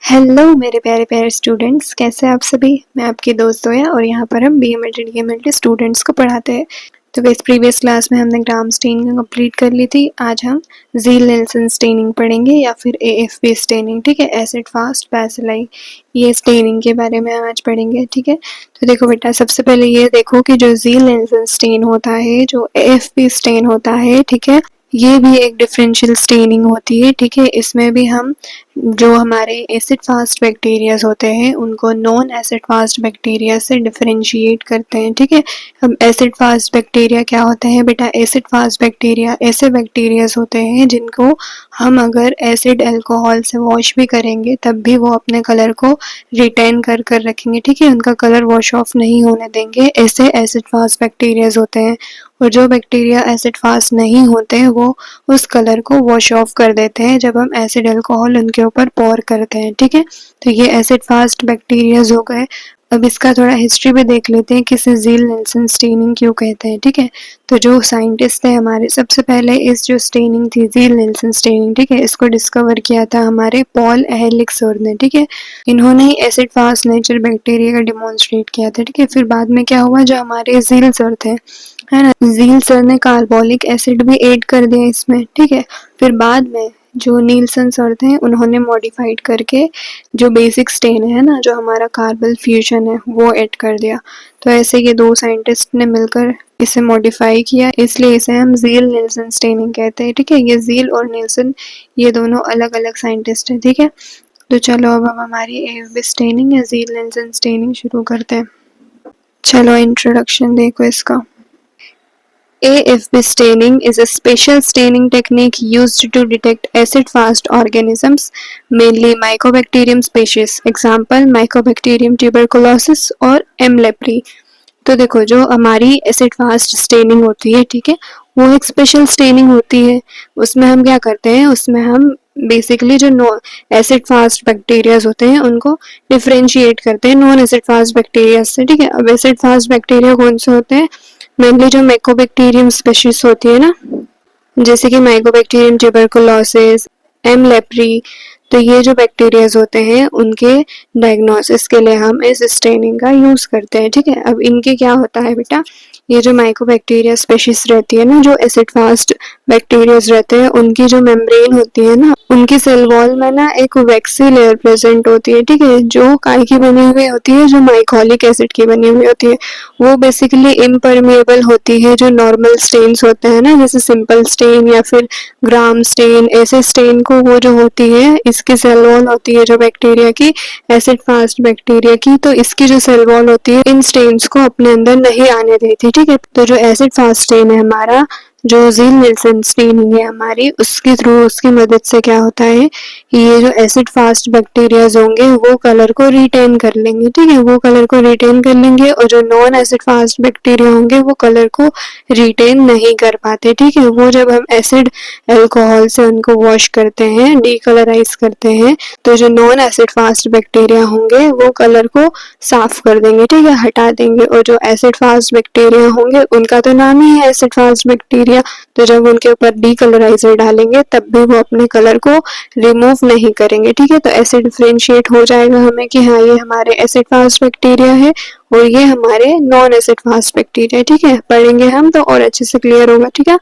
Hello मेरे प्यारे प्यारे स्टूडेंट्स, कैसे हैं आप सभी। मैं आपकी दोस्त जोया और यहाँ पर हम BMLT DMLT स्टूडेंट्स को पढ़ाते हैं। तो इस प्रीवियस क्लास में हमने ग्राम स्टेनिंग कंप्लीट कर ली थी। आज हम ज़ील-नेल्सन स्टेनिंग पढ़ेंगे या फिर AFP स्टेनिंग, ठीक है। एसिड फास्ट पैसिलाई, ये स्टेनिंग के बारे में हम आज पढ़ेंगे, ठीक है। तो देखो बेटा, सबसे पहले ये देखो कि जो ज़ील-नेल्सन स्टेन होता है, जो AFP स्टेन होता है, ठीक है, ये भी एक डिफरेंशियल स्टेनिंग होती है, ठीक है। इसमें भी हम जो हमारे एसिड फास्ट बैक्टीरियाज होते हैं उनको नॉन एसिड फास्ट बैक्टीरिया से डिफरेंशिएट करते हैं, ठीक है। अब एसिड फास्ट बैक्टीरिया क्या होते हैं बेटा? एसिड फास्ट बैक्टीरिया ऐसे बैक्टीरियाज होते हैं जिनको हम अगर एसिड अल्कोहल से वॉश भी करेंगे तब भी वो अपने कलर को रिटेन कर कर रखेंगे, ठीक है। उनका कलर वॉश ऑफ नहीं होने देंगे। ऐसे एसिड फास्ट बैक्टीरियाज होते हैं। और जो बैक्टीरिया एसिड फास्ट नहीं होते वो उस कलर को वॉश ऑफ कर देते हैं जब हम एसिड अल्कोहल उनके ऊपर पोर करते हैं, ठीक है। तो ये एसिड फास्ट बैक्टीरियाज हो गए। अब इसका थोड़ा हिस्ट्री भी देख लेते हैं कि इसे ज़ील-नेल्सन स्टेनिंग क्यों कहते हैं, ठीक है। तो जो साइंटिस्ट थे हमारे, सबसे पहले इस जो स्टेनिंग थी ज़ील-नेल्सन स्टेनिंग, ठीक है, इसको डिस्कवर किया था हमारे पॉल एहरलिख सर ने, ठीक है। इन्होंने ही एसिड फास्ट नेचर बैक्टीरिया का डिमॉन्स्ट्रेट किया था, ठीक है। फिर बाद में क्या हुआ, जो हमारे ज़ील सर थे, है ना, ज़ील सर ने कार्बोलिक एसिड भी ऐड कर दिया इसमें, ठीक है। फिर बाद में जो नीलसन सर थे उन्होंने मॉडिफाइड करके जो बेसिक स्टेन है ना, जो हमारा कार्बल फ्यूजन है, वो ऐड कर दिया। तो ऐसे ये दो साइंटिस्ट ने मिलकर इसे मॉडिफाई किया, इसलिए इसे हम ज़ील-नेल्सन स्टेनिंग कहते हैं, ठीक है। ये ज़ील और नेल्सन ये दोनों अलग अलग साइंटिस्ट हैं, ठीक है। तो चलो अब हम हमारी AFP स्टेनिंग या ज़ील-नेल्सन स्टेनिंग शुरू करते हैं। चलो इंट्रोडक्शन देखो इसका। AFP staining is a special staining technique used to detect acid-fast organisms, mainly Mycobacterium species. Example, Mycobacterium tuberculosis और M. leprae. तो देखो, जो हमारी एसिड फास्ट स्टेनिंग होती है, ठीक है, वो एक स्पेशल स्टेनिंग होती है। उसमें हम क्या करते हैं, उसमें हम बेसिकली जो एसिड फास्ट बैक्टीरियाज होते हैं उनको डिफरेंशिएट करते हैं नॉन एसिड फास्ट बैक्टीरिया से, ठीक है। अब एसिड फास्ट बैक्टीरिया कौन से होते हैं? मेनली जो माइकोबैक्टीरियम स्पीशीज होती है ना, जैसे कि माइकोबैक्टीरियम ट्यूबरकुलोसिस, एम लेप्री, तो ये जो बैक्टीरियाज होते हैं उनके डायग्नोसिस के लिए हम इस स्टेनिंग का यूज करते हैं, ठीक है। अब इनके क्या होता है बेटा, ये जो माइकोबैक्टीरिया स्पीशीज रहती है ना, जो एसिड फास्ट बैक्टीरियाज रहते हैं, उनकी जो मेम्ब्रेन होती है ना, उनकी सेल वॉल में ना एक वैक्सी लेयर प्रेजेंट होती है, ठीक है, जो काय की बनी हुई होती है, जो माइकोलिक एसिड की बनी हुई होती है। वो बेसिकली इम्परमिएबल होती है जो नॉर्मल स्टेन्स होते हैं ना, जैसे सिंपल स्टेन या फिर ग्राम स्टेन, ऐसे स्टेन को वो जो होती है, इसकी सेल वॉल होती है जो बैक्टीरिया की, एसिड फास्ट बैक्टीरिया की, तो इसकी जो सेल वॉल होती है इन स्टेन्स को अपने अंदर नहीं आने देती, ठीक है। तो जो एसिड फास्ट स्टेन है हमारा, जो ज़ील-नेल्सन स्टेनिंग है हमारी, उसके थ्रू, उसकी मदद से क्या होता है कि ये जो एसिड फास्ट बैक्टीरियाज होंगे वो कलर को रिटेन कर लेंगे, ठीक है, वो कलर को रिटेन कर लेंगे। और जो नॉन एसिड फास्ट बैक्टीरिया होंगे वो कलर को रिटेन नहीं कर पाते, ठीक है। वो जब हम एसिड अल्कोहल से उनको वॉश करते हैं, डीकलराइज करते हैं, तो जो नॉन एसिड फास्ट बैक्टीरिया होंगे वो कलर को साफ कर देंगे, ठीक है, हटा देंगे। और जो एसिड फास्ट बैक्टीरिया होंगे उनका तो नाम ही है एसिड फास्ट बैक्टीरिया, तो जब उनके ऊपर डीकलराइजर डालेंगे तब भी वो अपने कलर को रिमूव नहीं करेंगे, ठीक है। तो ऐसे डिफरेंशिएट हो जाएगा हमें कि हाँ, ये हमारे एसिड फास्ट बैक्टीरिया है और ये हमारे नॉन एसिड फास्ट बैक्टीरिया, ठीक है। पढ़ेंगे हम तो और अच्छे से क्लियर होगा, ठीक है।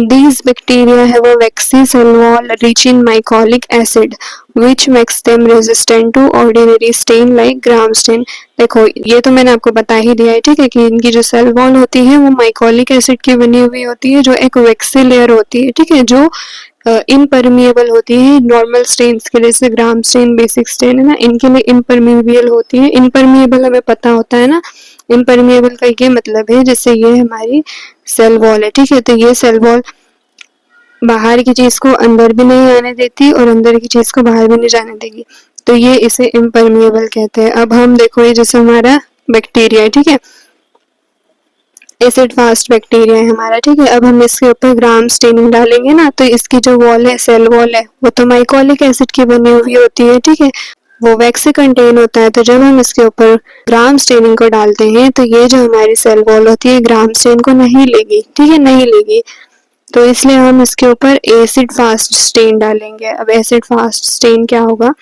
These bacteria have a waxy cell wall rich in mycolic acid, which makes them resistant to ordinary stain like gram stain. देखो, ये तो मैंने आपको बता ही दिया है, ठीक है, कि इनकी जो सेल वॉल होती है वो माइकोलिक एसिड की बनी हुई होती है, जो एक वैक्सी लेयर होती है, ठीक है, जो इम्परमिएबल होती है नॉर्मल स्टेन्स के लिए, जैसे ग्राम स्टेन, बेसिक स्टेन है ना, इनके लिए इम्परमिएबल होती है। इम्परमिएबल हमें पता होता है ना, इम्परमिएबल का ये मतलब है जैसे ये हमारी सेल वॉल है, ठीक है, तो ये सेल वॉल बाहर की चीज को अंदर भी नहीं आने देती और अंदर की चीज को बाहर भी नहीं जाने देगी, तो ये इसे इम्परमिएबल कहते हैं। अब हम देखो, ये जैसे हमारा बैक्टीरिया है, ठीक है, एसिड फास्ट बैक्टीरिया है हमारा, ठीक है। अब हम इसके ऊपर ग्राम स्टेनिंग डालेंगे ना, तो इसकी जो वॉल है, सेल वॉल है, वो तो माइकोलिक एसिड की बनी हुई होती है, ठीक है, वो वैक्स से कंटेन होता है। तो जब हम इसके ऊपर ग्राम स्टेनिंग को डालते हैं तो ये जो हमारी सेल वॉल होती है ग्राम स्टेन को नहीं लेगी, ठीक है, नहीं लेगी। तो इसलिए हम इसके ऊपर एसिड फास्ट स्टेन डालेंगे। अब एसिड फास्ट स्टेन क्या होगा,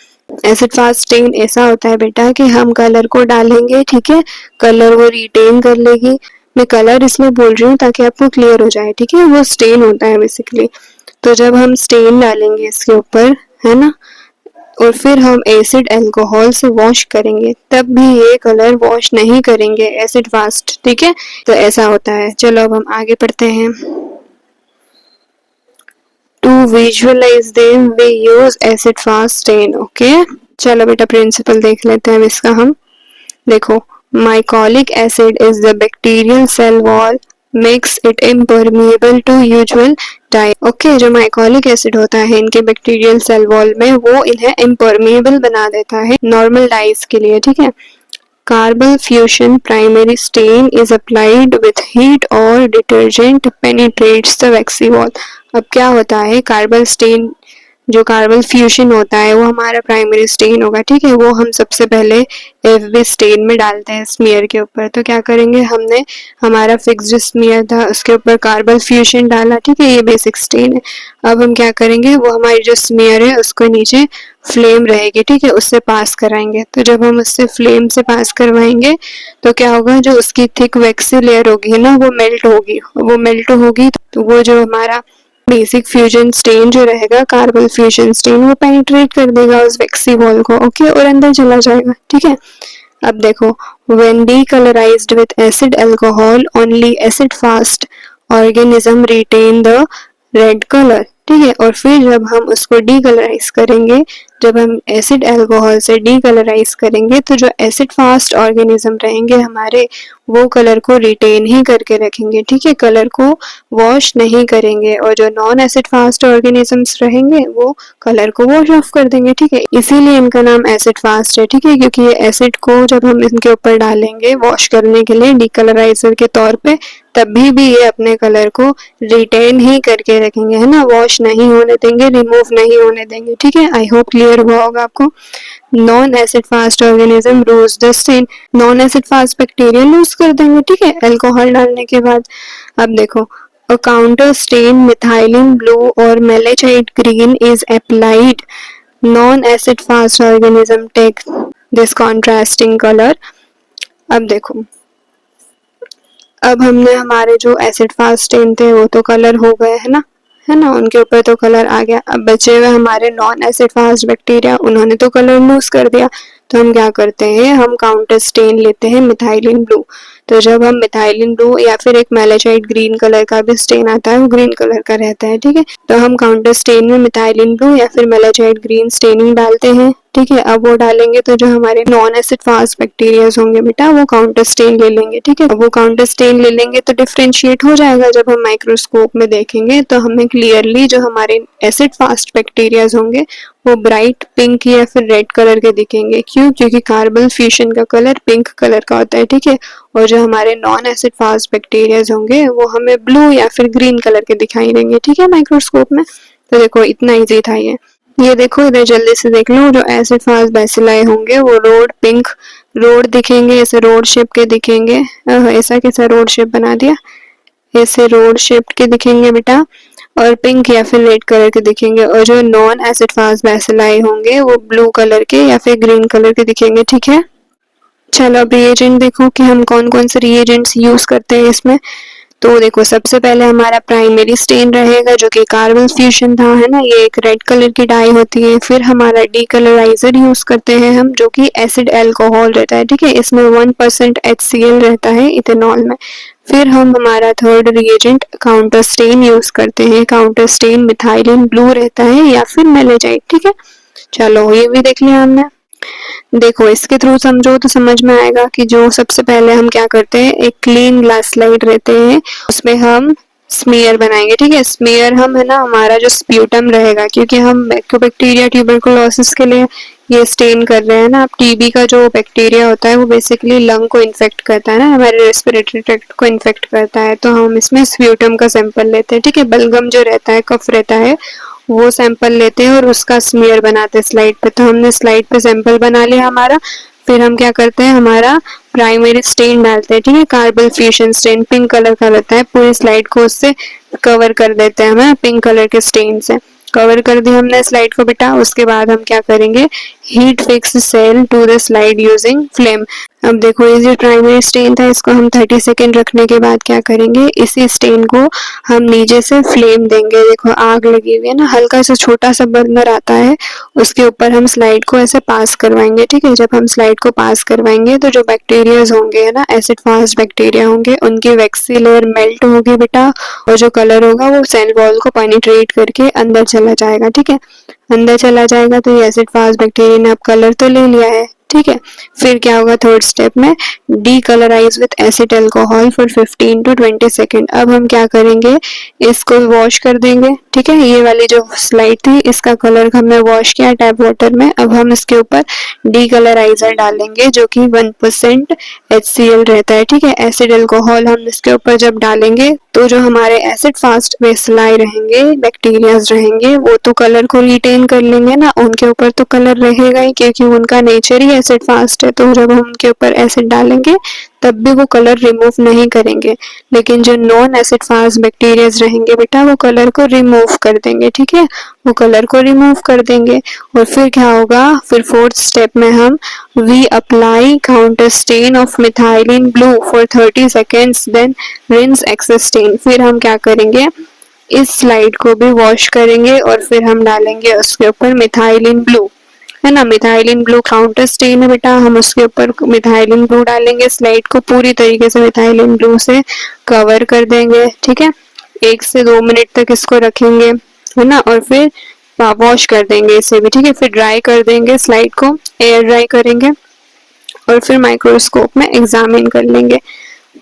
एसिड फास्ट स्टेन ऐसा होता है बेटा कि हम कलर को डालेंगे, ठीक है, कलर वो रिटेन कर लेगी। मैं कलर इसलिए बोल रही हूँ ताकि आपको क्लियर हो जाए, ठीक है, वो स्टेन होता है बेसिकली। तो जब हम स्टेन डालेंगे इसके ऊपर, है ना, और फिर हम एसिड अल्कोहल से वॉश करेंगे, तब भी ये कलर वॉश नहीं करेंगे एसिड फास्ट, ठीक है। तो ऐसा होता है। चलो अब हम आगे पढ़ते हैं। To visualise them we use acid fast stain, okay. चलो बेटा प्रिंसिपल देख लेते हैं इसका हम। देखो, mycolic acid is the bacterial cell wall makes it impermeable to usual dye। Okay, जो माइकोलिक एसिड होता है इनके बैक्टीरियल सेल वॉल में, वो इन्हें इम्परमिएबल बना देता है नॉर्मल डाइज के लिए, ठीक है। Carbol fuchsin primary stain is applied with heat और detergent penetrates the waxy wall. अब क्या होता है, कार्बल स्टेन, जो कार्बन फ्यूजन होता है वो हमारा प्राइमरी स्टेन होगा, ठीक है। वो हम सबसे पहले एफबी स्टेन में डालते हैं स्मीयर के ऊपर। तो क्या करेंगे, हमने हमारा फिक्स्ड स्मीयर था उसके ऊपर कार्बन फ्यूजन डाला, ठीक है, ये बेसिक स्टेन है। अब हम क्या करेंगे, वो हमारी जो स्मीयर है उसको नीचे फ्लेम रहेगी, ठीक है, उससे पास कराएंगे। तो जब हम उससे फ्लेम से पास करवाएंगे तो क्या होगा, जो उसकी थिक वैक्सी लेयर होगी ना वो मेल्ट होगी। वो मेल्ट होगी तो वो जो हमारा बेसिक फ्यूजन स्टेन जो रहेगा, कार्बन फ्यूजन स्टेन, वो पेनिट्रेट कर देगा उस वैक्सी वॉल को, ओके, और अंदर चला जाएगा, ठीक है। अब देखो, when decolorized with acid alcohol only acid fast organism retain the red colour, ठीक है। और फिर जब हम उसको डीकलराइज करेंगे, जब हम एसिड अल्कोहल से डीकलराइज करेंगे, तो जो एसिड फास्ट ऑर्गेनिज्म रहेंगे हमारे, वो कलर को रिटेन ही करके रखेंगे, ठीक है, कलर को वॉश नहीं करेंगे। और जो नॉन एसिड फास्ट ऑर्गेनिजम्स रहेंगे वो कलर को वॉश ऑफ कर देंगे, ठीक है। इसीलिए इनका नाम एसिड फास्ट है, ठीक है, क्योंकि ये एसिड को जब हम इनके ऊपर डालेंगे वॉश करने के लिए डीकलराइजर के तौर पे, तभी भी ये अपने कलर को रिटेन ही करके रखेंगे, है ना, वॉश नहीं होने देंगे, रिमूव नहीं होने देंगे, ठीक है। आई होप क्लियर हुआ होगा आपको। Non acid fast organism lose the stain, non acid fast bacteria lose कर देंगे, ठीक है, अल्कोहल डालने के बाद। अब देखो, a counter stain methylene blue or malachite green is applied, non acid fast organism take this contrasting color। अब देखो, अब हमने हमारे जो एसिड फास्ट स्टेन थे वो तो कलर हो गए, है ना, उनके ऊपर तो कलर आ गया। अब बचे हुए हमारे नॉन एसिड फास्ट बैक्टीरिया, उन्होंने तो कलर लूज कर दिया। तो हम क्या करते हैं, हम काउंटर स्टेन लेते हैं मिथाइलिन ब्लू। तो जब हम मिथाइलिन ब्लू या फिर एक मेलाचाइट ग्रीन कलर का भी स्टेन आता है, वो ग्रीन कलर का रहता है, ठीक है। तो हम काउंटर स्टेन में मिथाइलिन ब्लू या फिर मेलाचाइट ग्रीन स्टेनिंग डालते हैं, ठीक है। अब वो डालेंगे तो जो हमारे नॉन एसिड फास्ट बैक्टीरिया होंगे बेटा, वो काउंटर स्टेन ले लेंगे, ठीक है। अब वो काउंटर स्टेन ले लेंगे तो डिफ्रेंशिएट हो जाएगा। जब हम माइक्रोस्कोप में देखेंगे तो हमें क्लियरली जो हमारे एसिड फास्ट बैक्टीरिया होंगे वो ब्राइट पिंक या फिर रेड कलर के दिखेंगे। क्यों? क्योंकि कार्बन फ्यूजन का कलर पिंक कलर का होता है, ठीक है। और जो हमारे नॉन एसिड फास्ट बैक्टीरिया होंगे वो हमें ब्लू या फिर ग्रीन कलर के दिखाई देंगे, ठीक है, माइक्रोस्कोप में। तो देखो, इतना इजी था ये देखो, इधर जल्दी से देख लो, जो एसिड फास्ट बैसिलाई होंगे वो रोड पिंक रोड दिखेंगे, ऐसे रोड शेप के दिखेंगे। ऐसा कैसा रोड शेप बना दिया, ऐसे रोड शेप के दिखेंगे बेटा, और पिंक या फिर रेड कलर के दिखेंगे। और जो नॉन एसिड फास्ट बैसिलाई होंगे वो ब्लू कलर के या फिर ग्रीन कलर के दिखेंगे, ठीक है। चलो अब रिएजेंट देखो कि हम कौन कौन से रिएजेंट्स यूज करते हैं इसमें। तो देखो, सबसे पहले हमारा प्राइमरी स्टेन रहेगा जो कि कार्बन फ्यूजन था, है ना, ये एक रेड कलर की डाई होती है। फिर हमारा डीकलराइजर यूज करते हैं हम, जो कि एसिड अल्कोहल रहता है, ठीक है, इसमें 1% HCl रहता है इथेनॉल में। फिर हम हमारा third reagent counter stain use करते हैं। काउंटर स्टेन मिथाइलिन ब्लू रहता है या फिर मेलेजाइट, ठीक है। चलो ये भी देख लिया हमने। देखो, इसके थ्रू समझो तो समझ में आएगा कि जो सबसे पहले हम क्या करते हैं, एक क्लीन ग्लास स्लाइड रहते हैं, उसमें हम स्मीयर बनाएंगे, ठीक है। स्मीयर हम, है ना, हमारा जो स्प्यूटम रहेगा, क्योंकि हम बैक्टीरिया ट्यूबरकुलोसिस के लिए ये स्टेन कर रहे हैं ना। अब टीबी का जो बैक्टीरिया होता है वो बेसिकली लंग को इन्फेक्ट करता है ना, हमारे रेस्पिरेटरी ट्रैक्ट को इन्फेक्ट करता है। तो हम इसमें स्प्यूटम का सैंपल लेते हैं, ठीक है। बलगम जो रहता है, कफ रहता है, वो सैंपल लेते हैं और उसका स्मीयर बनाते हैं स्लाइड पे। तो हमने स्लाइड पे सैंपल बना लिया हमारा। फिर हम क्या करते हैं, हमारा प्राइमरी स्टेन डालते हैं, ठीक है। Carbol fuchsin stain pink colour का रहता है, पूरी स्लाइड को उससे कवर कर देते हैं हमें पिंक कलर के स्टेन से। कवर कर दिया हमने स्लाइड को बेटा। उसके बाद हम क्या करेंगे, heat fix cell to the slide using flame. अब देखो ये जो प्राइमरी स्टेन था इसको हम 30 सेकेंड रखने के बाद क्या करेंगे, इसी स्टेन को हम नीचे से फ्लेम देंगे। देखो आग लगी हुई है ना, हल्का सा छोटा सा बर्नर आता है, उसके ऊपर हम स्लाइड को ऐसे पास करवाएंगे। ठीक है, जब हम स्लाइड को पास करवाएंगे तो जो बैक्टीरिया होंगे है ना, एसिड फास्ट बैक्टीरिया होंगे, उनकी वैक्सी लेयर मेल्ट होगी बेटा, और जो कलर होगा वो सेल वॉल को पेनिट्रेट करके अंदर चला जाएगा। ठीक है, अंदर चला जाएगा तो ये एसिड फास्ट बैक्टीरिया ने अब कलर तो ले लिया है। ठीक है, फिर क्या होगा, थर्ड स्टेप में decolourise with acid alcohol for 15 to 20 second. अब हम क्या करेंगे, इसको वॉश कर देंगे। ठीक है, ये वाली जो स्लाइड थी इसका कलर हमने वॉश किया टैप वाटर में। अब हम इसके ऊपर डीकलराइजर डालेंगे जो कि 1% HCl रहता है। ठीक है, एसिड अल्कोहल हम इसके ऊपर जब डालेंगे तो जो हमारे एसिड फास्ट बेसिलाई रहेंगे, बैक्टीरियाज रहेंगे, वो तो कलर को रिटेन कर लेंगे ना, उनके ऊपर तो कलर रहेगा ही क्योंकि उनका नेचर ही एसिड फास्ट है। तो जब हम उनके ऊपर एसिड डालेंगे तब भी वो कलर रिमूव नहीं करेंगे, लेकिन जो नॉन एसिड फास्ट बैक्टीरियाज रहेंगे बेटा वो कलर को रिमूव कर देंगे। ठीक है, वो कलर को रिमूव कर देंगे। और फिर क्या होगा, फिर फोर्थ स्टेप में हम we apply counter stain of methylene blue for 30 seconds, then rinse excess stain. फिर हम क्या करेंगे, इस स्लाइड को भी वॉश करेंगे और फिर हम डालेंगे उसके ऊपर मिथाइलिन ब्लू, है ना, मिथाइलिन ब्लू काउंटर स्टेन है बेटा, हम उसके ऊपर मिथाइलिन ब्लू डालेंगे। स्लाइड को पूरी तरीके से मिथाइलिन ब्लू से कवर कर देंगे। ठीक है, 1 से 2 मिनट तक इसको रखेंगे, है ना, और फिर वॉश कर देंगे इसे भी। ठीक है, फिर ड्राई कर देंगे स्लाइड को, एयर ड्राई करेंगे और फिर माइक्रोस्कोप में एग्जामिन कर लेंगे।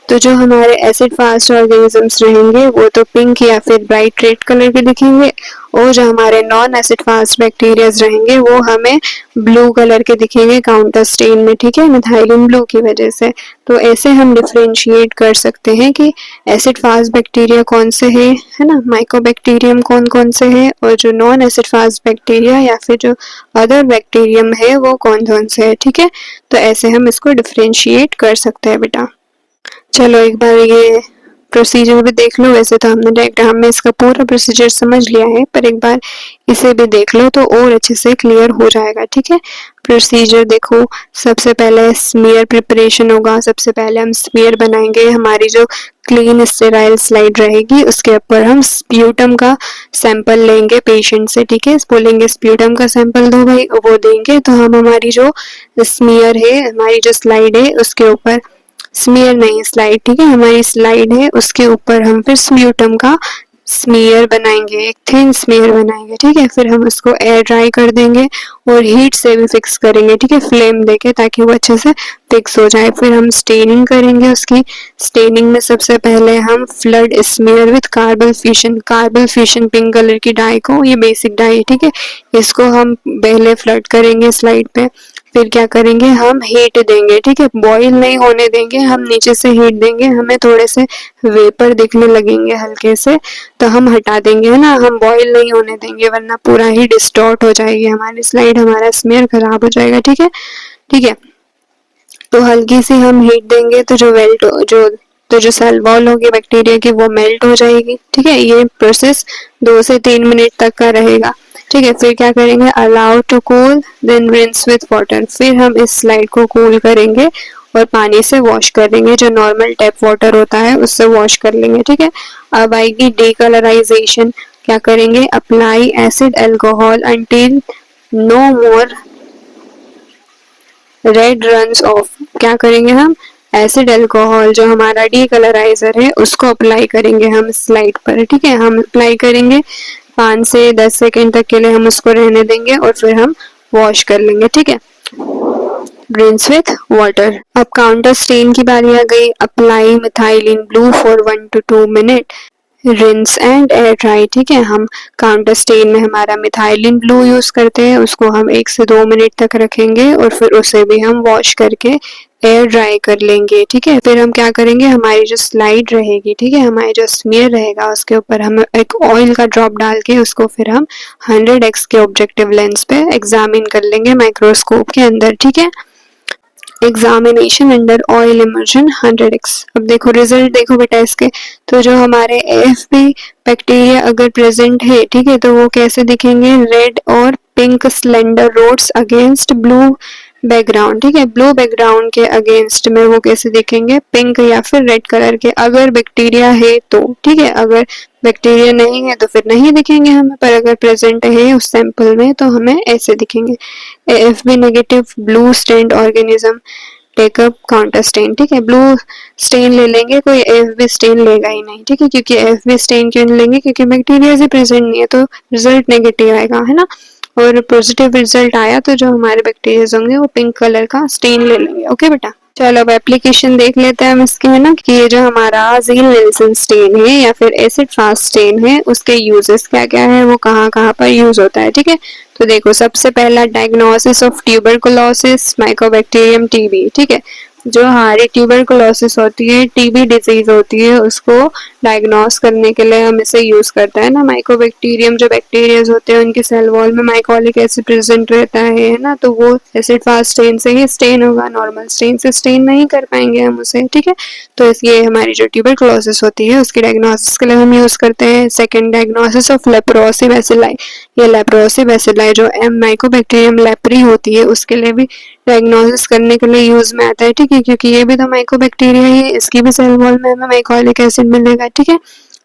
तो जो हमारे एसिड फास्ट ऑर्गेनिजम्स रहेंगे वो तो पिंक या फिर ब्राइट रेड कलर के दिखेंगे, और जो हमारे नॉन एसिड फास्ट बैक्टीरियाज रहेंगे वो हमें ब्लू कलर के दिखेंगे काउंटर स्टेन में। ठीक है, मिथाइलिन ब्लू की वजह से। तो ऐसे हम डिफरेंशिएट कर सकते हैं कि एसिड फास्ट बैक्टीरिया कौन से है ना, माइकोबैक्टीरियम कौन कौन से है, और जो नॉन एसिड फास्ट बैक्टीरिया या फिर जो अदर बैक्टीरियम है वो कौन कौन से है। ठीक है, तो ऐसे हम इसको डिफरेंशिएट कर सकते हैं बेटा। चलो एक बार ये प्रोसीजर भी देख लो। वैसे तो हमने डायग्राम में इसका पूरा प्रोसीजर समझ लिया है, पर एक बार इसे भी देख लो तो और अच्छे से क्लियर हो जाएगा। ठीक है, प्रोसीजर देखो, सबसे पहले स्मीयर प्रिपरेशन होगा। सबसे पहले हम स्मीयर बनाएंगे, हमारी जो क्लीन स्टेराइल स्लाइड रहेगी उसके ऊपर हम स्प्यूटम का सैंपल लेंगे पेशेंट से। ठीक है, बोलेंगे स्प्यूटम का सैंपल दो भाई, वो देंगे तो हम हमारी जो स्मीयर है, हमारी जो स्लाइड है उसके ऊपर, स्मीयर नहीं स्लाइड, ठीक है, हमारी स्लाइड है उसके ऊपर हम फिर स्प्यूटम का स्मीयर बनाएंगे, एक थिन स्मीयर बनाएंगे। ठीक है, फिर हम उसको एयर ड्राई कर देंगे और हीट से भी फिक्स करेंगे। ठीक है, फ्लेम देके ताकि वो अच्छे से फिक्स हो जाए। फिर हम स्टेनिंग करेंगे उसकी। स्टेनिंग में सबसे पहले हम flood smear with carpal fission pink colour की डाई को, ये बेसिक डाई है, ठीक है, इसको हम पहले फ्लड करेंगे स्लाइड पे। फिर क्या करेंगे, हम हीट देंगे। ठीक है, बॉईल नहीं होने देंगे, हम नीचे से हीट देंगे, हमें थोड़े से वेपर दिखने लगेंगे हल्के से तो हम हटा देंगे, है ना, हम बॉईल नहीं होने देंगे वरना पूरा ही डिस्टॉर्ट हो जाएगी हमारी स्लाइड, हमारा स्मेयर खराब हो जाएगा। ठीक है, ठीक है, तो हल्की सी हम हीट देंगे तो जो सेल वॉल होगी बैक्टीरिया की वो मेल्ट हो जाएगी। ठीक है, ये प्रोसेस 2 से 3 मिनट तक का रहेगा। ठीक है, फिर क्या करेंगे, allow to cool then rinse with water. फिर हम इस स्लाइड को कूल करेंगे और पानी से वॉश करेंगे, जो नॉर्मल टैप वाटर होता है उससे वॉश कर लेंगे। ठीक है, अब आएगी डीकलराइजेशन। क्या करेंगे, apply acid alcohol until no more red runs off. क्या करेंगे, हम एसिड अल्कोहल जो हमारा डीकलराइजर है उसको अप्लाई करेंगे हम स्लाइड पर। ठीक है, हम अप्लाई करेंगे 5 से 10 सेकेंड तक के लिए हम उसको रहने देंगे और फिर हम वॉश कर लेंगे। ठीक है, रिंस विथ वाटर। अब काउंटर स्टेन की बारी आ गई। Apply methylene blue for 1 to 2 minute, rinse and air dry. ठीक है, हम काउंटर स्टेन में हमारा मिथाइलिन ब्लू यूज करते हैं, उसको हम 1 से 2 मिनट तक रखेंगे और फिर उसे भी हम वॉश करके एयर ड्राई कर लेंगे। ठीक है, फिर हम क्या करेंगे, हमारी जो स्लाइड रहेगी, ठीक है, हमारी जो स्मीयर रहेगा उसके ऊपर हम एक ऑयल का ड्रॉप डाल के उसको फिर हम 100x के ऑब्जेक्टिव लेंस पे एग्जामिन कर लेंगे माइक्रोस्कोप के अंदर। ठीक है, examination under oil immersion 100x। अब देखो रिजल्ट देखो बेटा इसके, तो जो हमारे AFB बैक्टीरिया अगर प्रेजेंट है, ठीक है, तो वो कैसे दिखेंगे, रेड और pink slender rods against blue background, ठीक है, ब्लू बैकग्राउंड के अगेंस्ट में वो कैसे दिखेंगे, पिंक या फिर रेड कलर के, अगर बैक्टीरिया है तो, ठीक है, अगर बैक्टीरिया नहीं है तो फिर नहीं दिखेंगे हमें, पर अगर प्रेजेंट है उस सैंपल में तो हमें ऐसे दिखेंगे। AFB negative blue stained organism take up counter stain, ठीक है, ब्लू स्टेन ले लेंगे, कोई AFB स्टेन लेगा ही नहीं, ठीक है, क्योंकि AFB स्टेन क्यों नहीं लेंगे, क्योंकि बैक्टीरिया से प्रेजेंट नहीं है, तो रिजल्ट नेगेटिव आएगा, है ना। और पॉजिटिव रिजल्ट आया तो जो हमारे बैक्टीरिया होंगे वो पिंक कलर का स्टेन ले लेंगे। ओके बेटा, चलो अब एप्लीकेशन देख लेते हैं हम इसके, है ना, कि ये जो हमारा ज़ील नेल्सन स्टेन है या फिर एसिड फास्ट स्टेन है, उसके यूजेस क्या क्या है, वो कहाँ कहाँ पर यूज होता है, ठीक है। तो देखो सबसे पहला diagnosis of tuberculosis Mycobacterium TB, ठीक है, जो हमारी ट्यूबरकुलोसिस होती है, टीबी डिजीज होती है, उसको डायग्नोस करने के लिए हम इसे यूज करते हैं ना। माइकोबैक्टीरियम जो बैक्टीरियाज होते हैं उनके सेल वॉल में माइकोलिक एसिड प्रेजेंट रहता है ना, तो वो एसिड फास्ट स्टेन से ही स्टेन होगा, नॉर्मल स्टेन से स्टेन नहीं कर पाएंगे हम उसे, ठीक है। तो ये हमारी जो ट्यूबरकुलोसिस होती है उसकी डायग्नोसिस के लिए हम यूज करते हैं। Second diagnosis of leprosy bacilli, ये लेप्रोसी बैसिलाई जो माइकोबैक्टीरियम लेप्री होती है उसके लिए भी डायग्नोसिस करने के लिए यूज में आता है, ठीक है, क्योंकि ये भी तो माइकोबैक्टीरिया है, इसकी भी सेल वॉल में हमें माइकोलिक एसिड मिलेगा, ठीक है।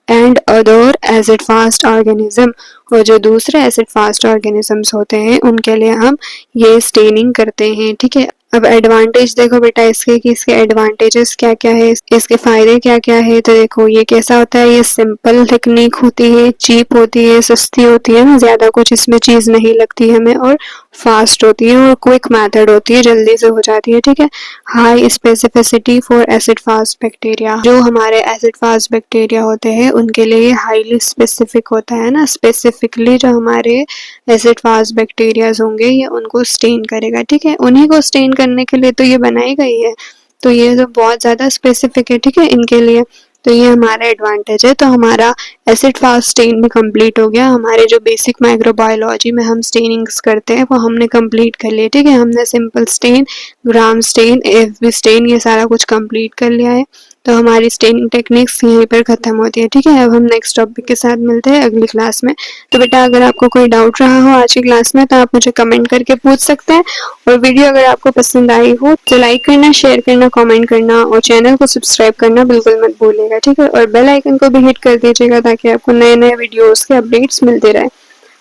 And other acid fast organism, और जो दूसरे एसिड फास्ट ऑर्गेनिजम्स होते हैं उनके लिए हम ये स्टेनिंग करते हैं, ठीक है। अब एडवांटेज देखो बेटा इसके, कि इसके एडवांटेजेस क्या क्या है, इसके फायदे क्या क्या है। तो देखो ये कैसा होता है, ये सिंपल टेक्निक होती है, चीप होती है, सस्ती होती है ना, ज्यादा कुछ इसमें चीज नहीं लगती हमें, और फास्ट होती है और क्विक मेथड होती है, जल्दी से हो जाती है, ठीक है। High specificity for acid fast bacteria, जो हमारे एसिड फास्ट बैक्टीरिया होते हैं उनके लिए हाईली स्पेसिफिक होता है ना, स्पेसिफिकली जो हमारे एसिड फास्ट बैक्टीरियाज होंगे ये उनको स्टेन करेगा, ठीक है, उन्हीं को स्टेन करने के लिए तो ये बनाई गई है, तो ये तो बहुत ज़्यादा स्पेसिफिक है, ठीक है, इनके लिए, तो ये हमारा एडवांटेज है। तो हमारा एसिड फास्ट स्टेन भी कंप्लीट हो गया, हमारे जो बेसिक माइक्रोबायोलॉजी में हम स्टेनिंग्स करते हैं वो हमने कंप्लीट कर लिया, ठीक है, हमने सिंपल स्टेन, ग्राम स्टेन, AFB स्टेन, ये सारा कुछ कंप्लीट कर लिया है। तो हमारी स्टेनिंग टेक्निक्स यहीं पर ख़त्म होती है, ठीक है। अब हम नेक्स्ट टॉपिक के साथ मिलते हैं अगली क्लास में। तो बेटा अगर आपको कोई डाउट रहा हो आज की क्लास में तो आप मुझे कमेंट करके पूछ सकते हैं, और वीडियो अगर आपको पसंद आई हो तो लाइक करना, शेयर करना, कमेंट करना और चैनल को सब्सक्राइब करना बिल्कुल मत भूलिएगा, ठीक है, और बेल आइकन को भी हिट कर दीजिएगा ताकि आपको नए नए वीडियोस के अपडेट्स मिलते रहे।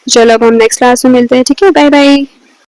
चलो अब हम नेक्स्ट क्लास में मिलते हैं, ठीक है, बाय बाय।